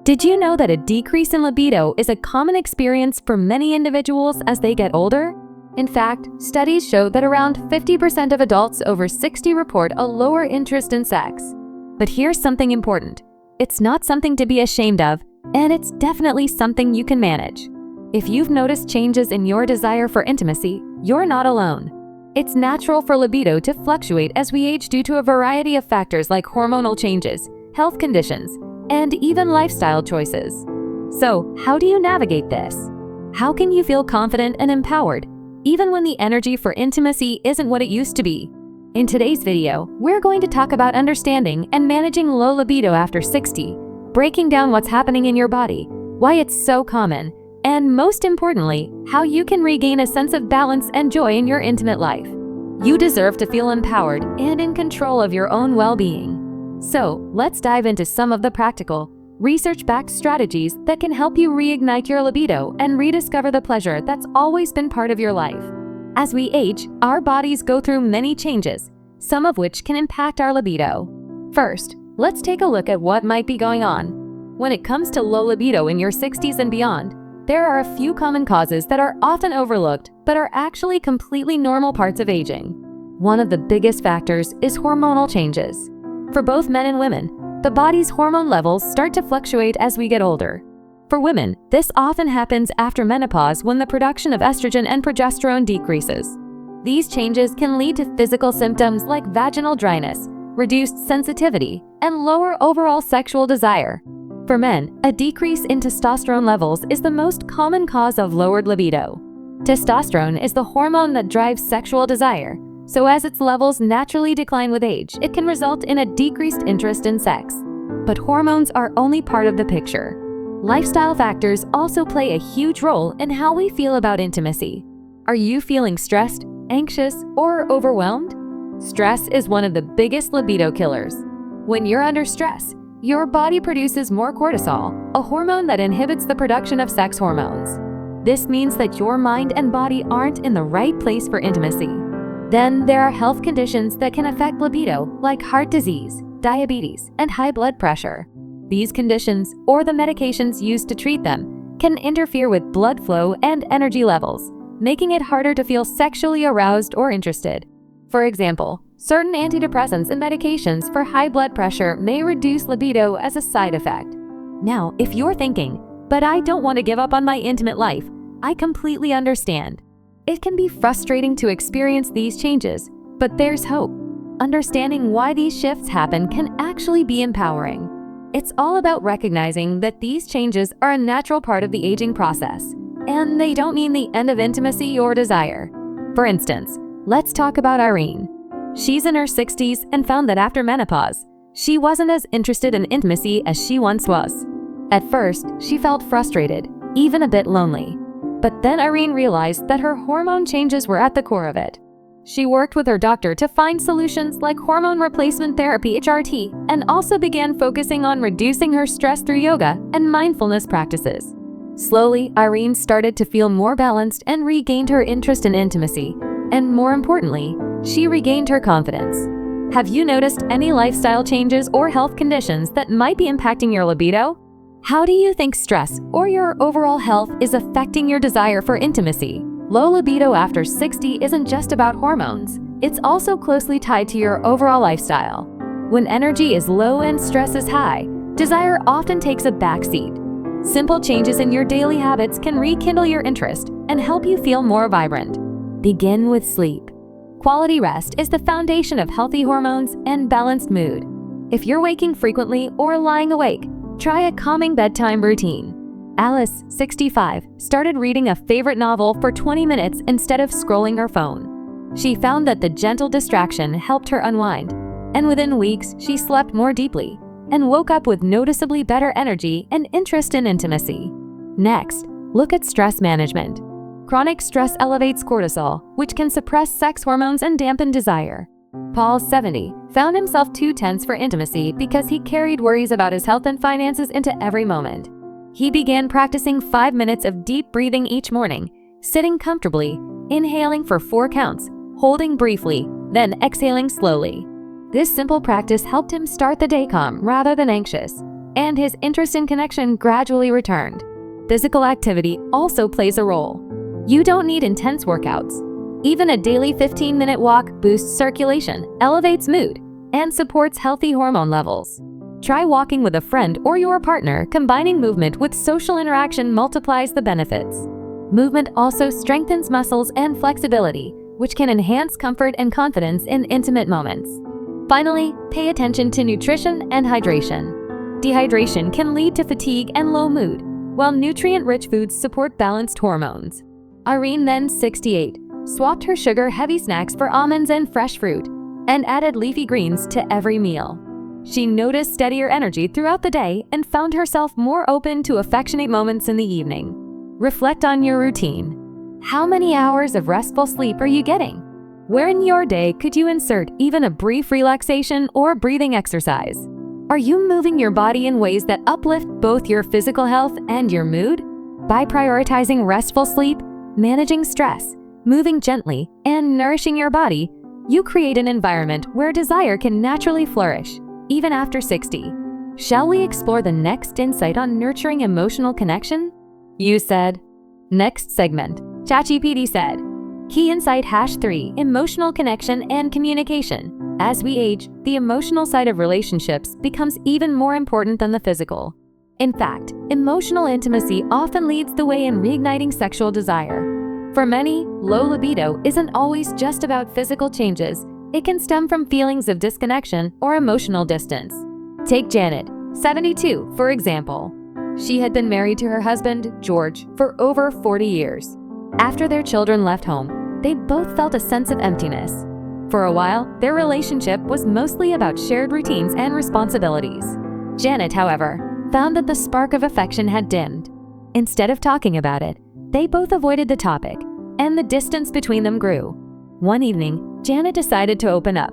Did you know that a decrease in libido is a common experience for many individuals as they get older? In fact, studies show that around 50% of adults over 60 report a lower interest in sex. But here's something important. It's not something to be ashamed of, and it's definitely something you can manage. If you've noticed changes in your desire for intimacy, you're not alone. It's natural for libido to fluctuate as we age due to a variety of factors like hormonal changes, health conditions, and even lifestyle choices. So, how do you navigate this? How can you feel confident and empowered, even when the energy for intimacy isn't what it used to be? In today's video, we're going to talk about understanding and managing low libido after 60, breaking down what's happening in your body, why it's so common, and most importantly, how you can regain a sense of balance and joy in your intimate life. You deserve to feel empowered and in control of your own well-being. So, let's dive into some of the practical, research-backed strategies that can help you reignite your libido and rediscover the pleasure that's always been part of your life. As we age, our bodies go through many changes, some of which can impact our libido. First, let's take a look at what might be going on. When it comes to low libido in your 60s and beyond, there are a few common causes that are often overlooked but are actually completely normal parts of aging. One of the biggest factors is hormonal changes. For both men and women, the body's hormone levels start to fluctuate as we get older. For women, this often happens after menopause when the production of estrogen and progesterone decreases. These changes can lead to physical symptoms like vaginal dryness, reduced sensitivity, and lower overall sexual desire. For men, a decrease in testosterone levels is the most common cause of lowered libido. Testosterone is the hormone that drives sexual desire, so as its levels naturally decline with age, it can result in a decreased interest in sex. But hormones are only part of the picture. Lifestyle factors also play a huge role in how we feel about intimacy. Are you feeling stressed, anxious, or overwhelmed? Stress is one of the biggest libido killers. When you're under stress, your body produces more cortisol, a hormone that inhibits the production of sex hormones. This means that your mind and body aren't in the right place for intimacy. Then there are health conditions that can affect libido, like heart disease, diabetes, and high blood pressure. These conditions, or the medications used to treat them, can interfere with blood flow and energy levels, making it harder to feel sexually aroused or interested. For example, certain antidepressants and medications for high blood pressure may reduce libido as a side effect. Now, if you're thinking, "But I don't want to give up on my intimate life," I completely understand. It can be frustrating to experience these changes, but there's hope. Understanding why these shifts happen can actually be empowering. It's all about recognizing that these changes are a natural part of the aging process, and they don't mean the end of intimacy or desire. For instance, let's talk about Irene. She's in her 60s and found that after menopause, she wasn't as interested in intimacy as she once was. At first, she felt frustrated, even a bit lonely. But then Irene realized that her hormone changes were at the core of it. She worked with her doctor to find solutions like hormone replacement therapy (HRT) and also began focusing on reducing her stress through yoga and mindfulness practices. Slowly, Irene started to feel more balanced and regained her interest in intimacy. And more importantly, she regained her confidence. Have you noticed any lifestyle changes or health conditions that might be impacting your libido? How do you think stress or your overall health is affecting your desire for intimacy? Low libido after 60 isn't just about hormones. It's also closely tied to your overall lifestyle. When energy is low and stress is high, desire often takes a backseat. Simple changes in your daily habits can rekindle your interest and help you feel more vibrant. Begin with sleep. Quality rest is the foundation of healthy hormones and balanced mood. If you're waking frequently or lying awake, try a calming bedtime routine. Alice, 65, started reading a favorite novel for 20 minutes instead of scrolling her phone. She found that the gentle distraction helped her unwind, and within weeks, she slept more deeply and woke up with noticeably better energy and interest in intimacy. Next, look at stress management. Chronic stress elevates cortisol, which can suppress sex hormones and dampen desire. Paul, 70, found himself too tense for intimacy because he carried worries about his health and finances into every moment. He began practicing 5 minutes of deep breathing each morning, sitting comfortably, inhaling for 4 counts, holding briefly, then exhaling slowly. This simple practice helped him start the day calm rather than anxious, and his interest in connection gradually returned. Physical activity also plays a role. You don't need intense workouts. Even a daily 15-minute walk boosts circulation, elevates mood, and supports healthy hormone levels. Try walking with a friend or your partner. Combining movement with social interaction multiplies the benefits. Movement also strengthens muscles and flexibility, which can enhance comfort and confidence in intimate moments. Finally, pay attention to nutrition and hydration. Dehydration can lead to fatigue and low mood, while nutrient-rich foods support balanced hormones. Irene, then 68, swapped her sugar-heavy snacks for almonds and fresh fruit, and added leafy greens to every meal. She noticed steadier energy throughout the day and found herself more open to affectionate moments in the evening. Reflect on your routine. How many hours of restful sleep are you getting? Where in your day could you insert even a brief relaxation or breathing exercise? Are you moving your body in ways that uplift both your physical health and your mood? By prioritizing restful sleep, managing stress, moving gently, and nourishing your body, you create an environment where desire can naturally flourish, even after 60. Shall we explore the next insight on nurturing emotional connection? You said. Next segment, ChatGPT said. Key insight #3, emotional connection and communication. As we age, the emotional side of relationships becomes even more important than the physical. In fact, emotional intimacy often leads the way in reigniting sexual desire. For many, low libido isn't always just about physical changes. It can stem from feelings of disconnection or emotional distance. Take Janet, 72, for example. She had been married to her husband, George, for over 40 years. After their children left home, they both felt a sense of emptiness. For a while, their relationship was mostly about shared routines and responsibilities. Janet, however, found that the spark of affection had dimmed. Instead of talking about it, they both avoided the topic, and the distance between them grew. One evening, Janet decided to open up.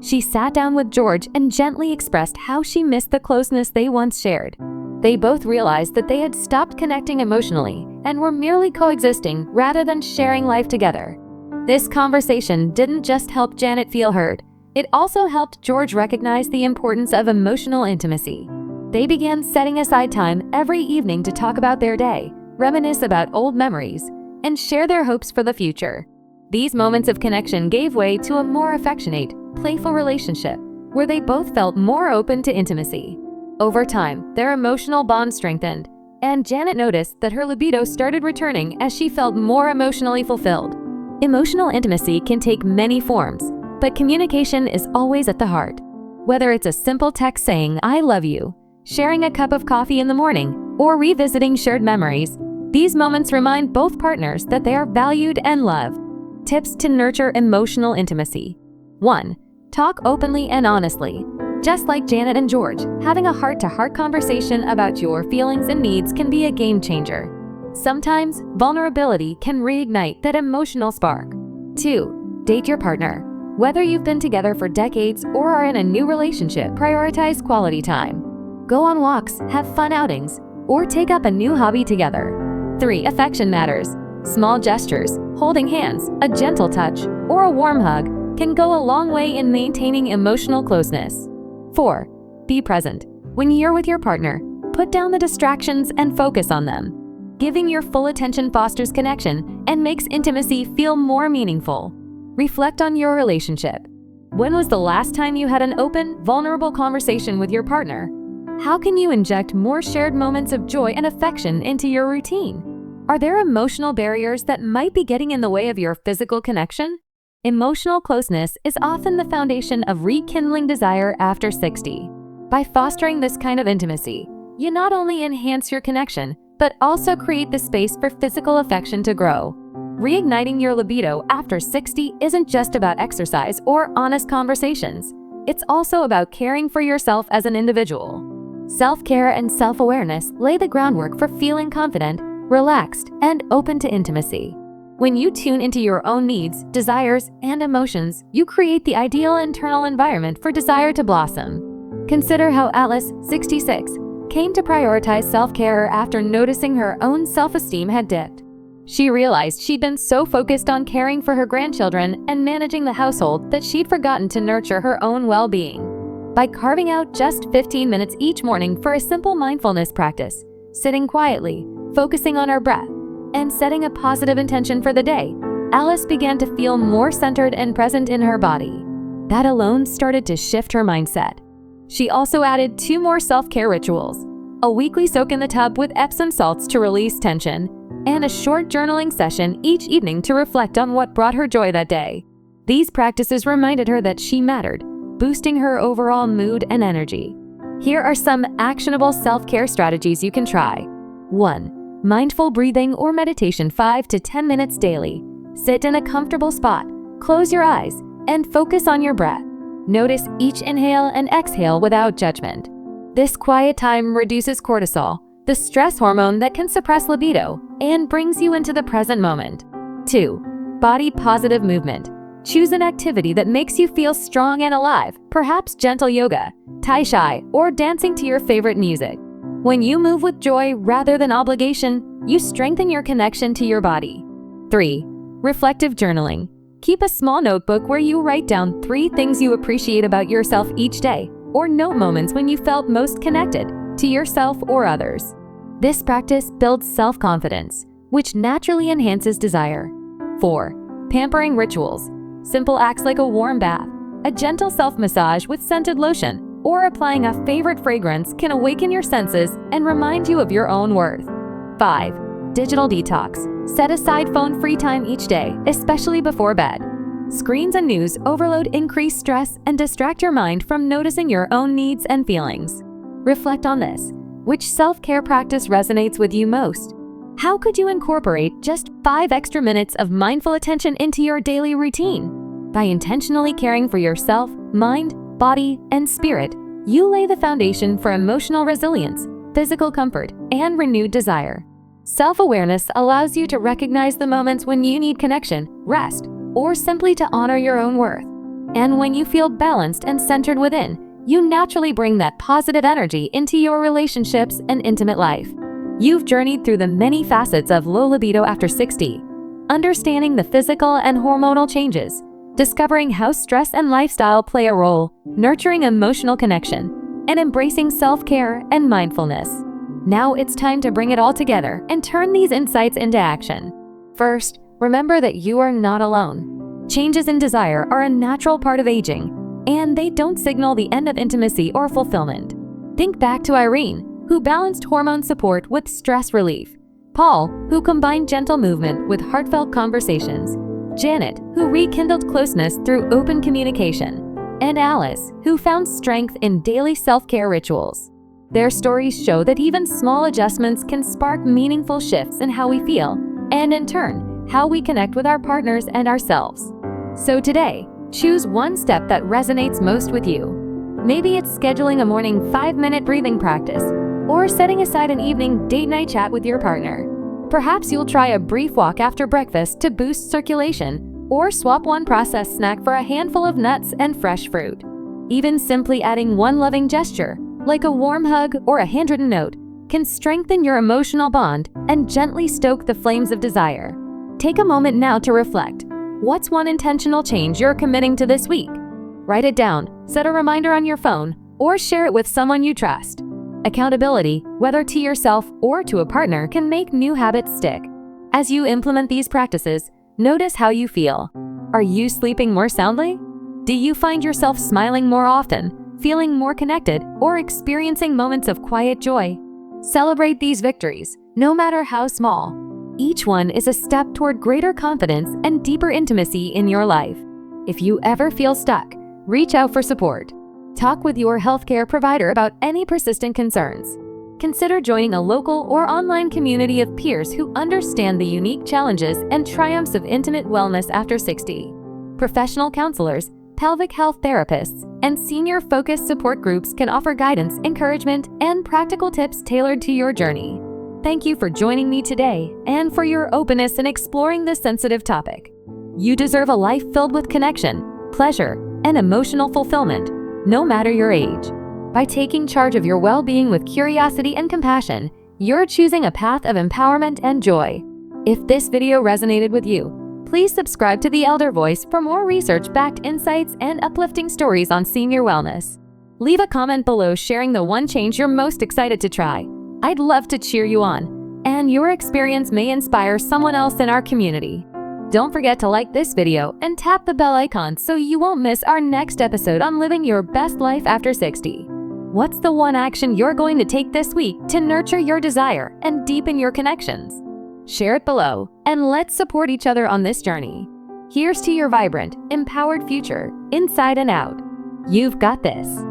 She sat down with George and gently expressed how she missed the closeness they once shared. They both realized that they had stopped connecting emotionally and were merely coexisting rather than sharing life together. This conversation didn't just help Janet feel heard, it also helped George recognize the importance of emotional intimacy. They began setting aside time every evening to talk about their day, reminisce about old memories, and share their hopes for the future. These moments of connection gave way to a more affectionate, playful relationship, where they both felt more open to intimacy. Over time, their emotional bond strengthened, and Janet noticed that her libido started returning as she felt more emotionally fulfilled. Emotional intimacy can take many forms, but communication is always at the heart. Whether it's a simple text saying, "I love you," sharing a cup of coffee in the morning, or revisiting shared memories, these moments remind both partners that they are valued and loved. Tips to nurture emotional intimacy. 1. Talk openly and honestly. Just like Janet and George, having a heart-to-heart conversation about your feelings and needs can be a game changer. Sometimes, vulnerability can reignite that emotional spark. 2. Date your partner. Whether you've been together for decades or are in a new relationship, prioritize quality time. Go on walks, have fun outings, or take up a new hobby together. 3. Affection matters. Small gestures, holding hands, a gentle touch, or a warm hug can go a long way in maintaining emotional closeness. 4. Be present. When you're with your partner, put down the distractions and focus on them. Giving your full attention fosters connection and makes intimacy feel more meaningful. Reflect on your relationship. When was the last time you had an open, vulnerable conversation with your partner? How can you inject more shared moments of joy and affection into your routine? Are there emotional barriers that might be getting in the way of your physical connection? Emotional closeness is often the foundation of rekindling desire after 60. By fostering this kind of intimacy, you not only enhance your connection, but also create the space for physical affection to grow. Reigniting your libido after 60 isn't just about exercise or honest conversations. It's also about caring for yourself as an individual. Self-care and self-awareness lay the groundwork for feeling confident, relaxed, and open to intimacy. When you tune into your own needs, desires, and emotions, you create the ideal internal environment for desire to blossom. Consider how Alice, 66, came to prioritize self-care after noticing her own self-esteem had dipped. She realized she'd been so focused on caring for her grandchildren and managing the household that she'd forgotten to nurture her own well-being. By carving out just 15 minutes each morning for a simple mindfulness practice, sitting quietly, focusing on her breath, and setting a positive intention for the day, Alice began to feel more centered and present in her body. That alone started to shift her mindset. She also added 2 more self-care rituals: a weekly soak in the tub with Epsom salts to release tension, and a short journaling session each evening to reflect on what brought her joy that day. These practices reminded her that she mattered, boosting her overall mood and energy. Here are some actionable self-care strategies you can try. 1. Mindful breathing or meditation 5 to 10 minutes daily. Sit in a comfortable spot, close your eyes, and focus on your breath. Notice each inhale and exhale without judgment. This quiet time reduces cortisol, the stress hormone that can suppress libido, and brings you into the present moment. 2. Body positive movement. Choose an activity that makes you feel strong and alive, perhaps gentle yoga, tai chi, or dancing to your favorite music. When you move with joy rather than obligation, you strengthen your connection to your body. 3. Reflective journaling. Keep a small notebook where you write down 3 things you appreciate about yourself each day, or note moments when you felt most connected to yourself or others. This practice builds self-confidence, which naturally enhances desire. 4. Pampering rituals. Simple acts like a warm bath, a gentle self-massage with scented lotion, or applying a favorite fragrance can awaken your senses and remind you of your own worth. 5. Digital detox. Set aside phone-free time each day, especially before bed. Screens and news overload increase stress and distract your mind from noticing your own needs and feelings. Reflect on this. Which self-care practice resonates with you most? How could you incorporate just 5 extra minutes of mindful attention into your daily routine? By intentionally caring for yourself, mind, body, and spirit, you lay the foundation for emotional resilience, physical comfort, and renewed desire. Self-awareness allows you to recognize the moments when you need connection, rest, or simply to honor your own worth. And when you feel balanced and centered within, you naturally bring that positive energy into your relationships and intimate life. You've journeyed through the many facets of low libido after 60, understanding the physical and hormonal changes, discovering how stress and lifestyle play a role, nurturing emotional connection, and embracing self-care and mindfulness. Now it's time to bring it all together and turn these insights into action. First, remember that you are not alone. Changes in desire are a natural part of aging, and they don't signal the end of intimacy or fulfillment. Think back to Irene, who balanced hormone support with stress relief; Paul, who combined gentle movement with heartfelt conversations; Janet, who rekindled closeness through open communication; and Alice, who found strength in daily self-care rituals. Their stories show that even small adjustments can spark meaningful shifts in how we feel, and in turn, how we connect with our partners and ourselves. So today, choose one step that resonates most with you. Maybe it's scheduling a morning 5-minute breathing practice, or setting aside an evening date night chat with your partner. Perhaps you'll try a brief walk after breakfast to boost circulation, or swap one processed snack for a handful of nuts and fresh fruit. Even simply adding one loving gesture, like a warm hug or a handwritten note, can strengthen your emotional bond and gently stoke the flames of desire. Take a moment now to reflect. What's one intentional change you're committing to this week? Write it down, set a reminder on your phone, or share it with someone you trust. Accountability, whether to yourself or to a partner, can make new habits stick. As you implement these practices, notice how you feel. Are you sleeping more soundly? Do you find yourself smiling more often, feeling more connected, or experiencing moments of quiet joy? Celebrate these victories, no matter how small. Each one is a step toward greater confidence and deeper intimacy in your life. If you ever feel stuck, reach out for support. Talk with your healthcare provider about any persistent concerns. Consider joining a local or online community of peers who understand the unique challenges and triumphs of intimate wellness after 60. Professional counselors, pelvic health therapists, and senior-focused support groups can offer guidance, encouragement, and practical tips tailored to your journey. Thank you for joining me today and for your openness in exploring this sensitive topic. You deserve a life filled with connection, pleasure, and emotional fulfillment, no matter your age. By taking charge of your well-being with curiosity and compassion, you're choosing a path of empowerment and joy. If this video resonated with you, please subscribe to The Elder Voice for more research-backed insights and uplifting stories on senior wellness. Leave a comment below sharing the one change you're most excited to try. I'd love to cheer you on, and your experience may inspire someone else in our community. Don't forget to like this video and tap the bell icon so you won't miss our next episode on living your best life after 60. What's the one action you're going to take this week to nurture your desire and deepen your connections? Share it below, and let's support each other on this journey. Here's to your vibrant, empowered future, inside and out. You've got this.